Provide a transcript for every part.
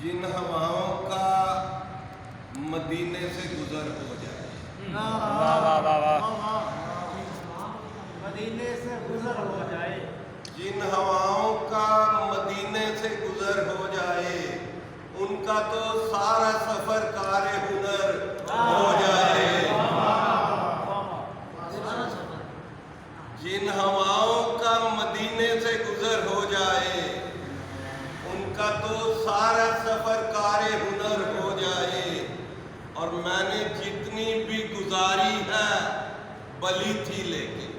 جن ہواؤں کا مدینے سے گزر ہو جائے، مدینے سے گزر ہو جائے، جن ہواؤں کا مدینے سے گزر ہو جائے، ان کا تو سارا سفر کار ہنر ہو جائے۔ جن ہواؤں کا مدینے سے گزر ہو جائے، ان کا تو سارا سفر کار ہنر ہو جائے۔ اور میں نے جتنی بھی گزاری ہے بلی تھی، لیکن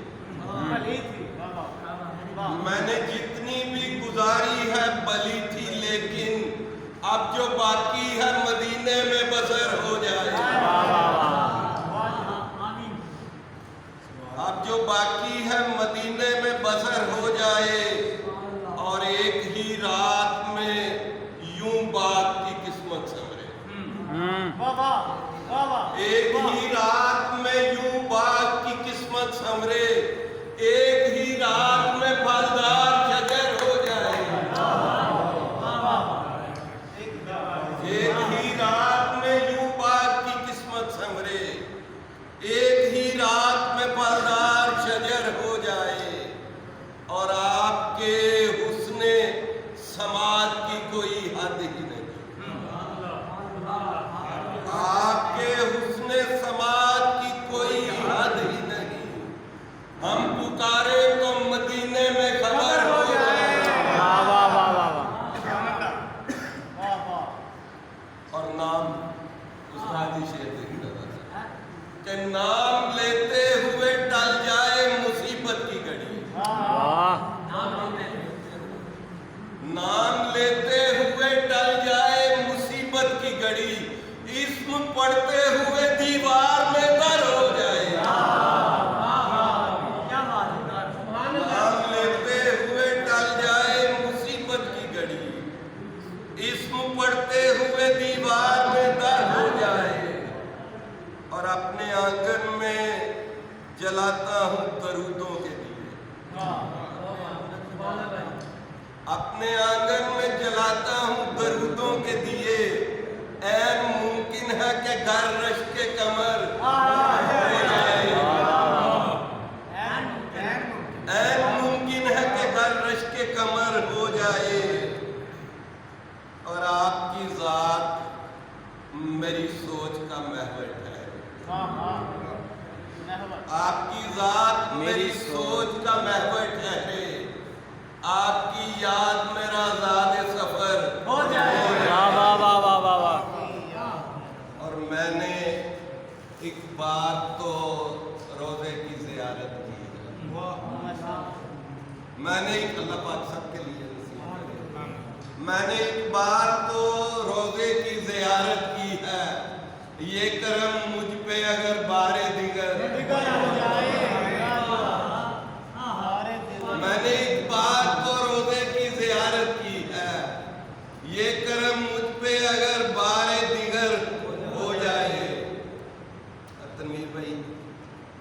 میں نے جتنی بھی گزاری ہے بلی تھی، لیکن اب جو باقی ہے مدینے میں بسر ہو جائے۔ اب جو باقی ہے مدینے میں بسر ہو جائے، اور ایک ہی رات میں یوں باغ کی قسمت سنورے۔ ایک ہی رات میں یوں باغ کی قسمت سنورے، ایک ہی رات میں پھلدار شجر ہو جائے۔ ایک ہی رات میں یوں باغ کی قسمت سنورے، ایک ہی رات میں پھلدار شجر ہو جائے۔ اور آپ کے حسن سماعت کی کوئی حد ہی نہیں، آپ کے حسن سماعت کی کوئی حد ہی نہیں۔ ہم پکارے تو مدینے میں خبر ہو جائے۔ اور نام استادی شعر دیکھ رہا کہ نام لیتے ہوئے ٹل جائے مصیبت کی گھڑی، نام لیتے ہوئے ٹل جائے مصیبت کی گھڑی، اسم پڑھتے ہوئے دیوار میں در ہو جائے۔ نام لیتے ہوئے ٹل جائے مصیبت کی گھڑی، اسم پڑھتے ہوئے دیوار میں در ہو جائے۔ اور اپنے آنگن میں جلاتا ہوں درودوں کے دیے، اپنے آنگن میں جلاتا ہوں درودوں کے دیے۔ عین ممکن ہے کہ گھر رشک قمر ہو جائے، عین ممکن ہے کہ گھر رشک قمر ہو جائے۔ اور آپ کی ذات میری سوچ کا محور ہے، آپ کی ذات میری سوچ کا محور ٹھہرے، آپ کی یاد میرا زاد سفر ہو جائے۔ اور میں نے ایک بار تو روزے کی زیارت کی ہے، میں نے ایک اللہ پاک سب کے لیے نصیب کرے، میں نے ایک بار تو روزے کی زیارت کی ہے۔ یہ کرم مجھ پہ اگر بارے دیگر، میں نے ایک بار تو روزے کی زیارت کی ہے، یہ کرم مجھ پہ اگر بارے دیگر ہو جائے۔ تنویر بھائی،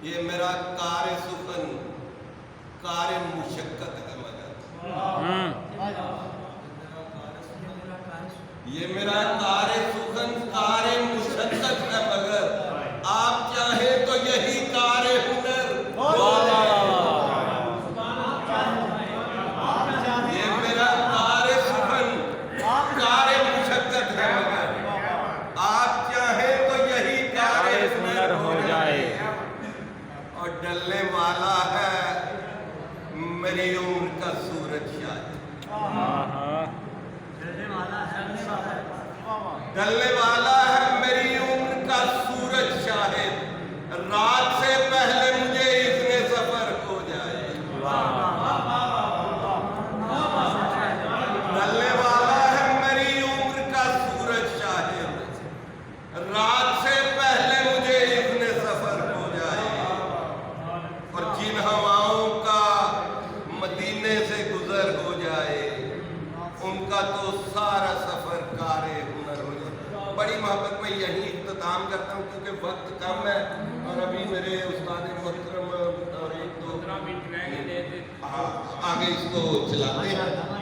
یہ میرا کار سخن کار مشقت ہے، مگر یہ میرا کار سخن کار مشقت ہے، مگر آپ چاہیں تو یہی کار ہنر ہو جائے۔ یہ میرا کار سخن کار مشقت ہے، مگر آپ چاہیں تو یہی کار ہنر ہو جائے۔ اور ڈلنے والا ہے میری عمر کا سورج شاید، ڈلنے والا ہے میری عمر کا سورج شاہد، رات سے پہلے مجھے اذن سفر ہو جائے۔ ڈلنے والا ہے میری عمر کا سورج شاہد، رات سے پہلے مجھے اذن سفر ہو جائے۔ اور جن ہواؤں کا مدینے سے گزر ہو جائے، ان کا تو سارا سفر کار ہنر ہو جائے۔ بڑی محبت میں یہی اختتام کرتا ہوں کیونکہ وقت کم ہے، اور ابھی میرے استاد محترم اور ایک دو آگے اس کو چلاتے ہیں۔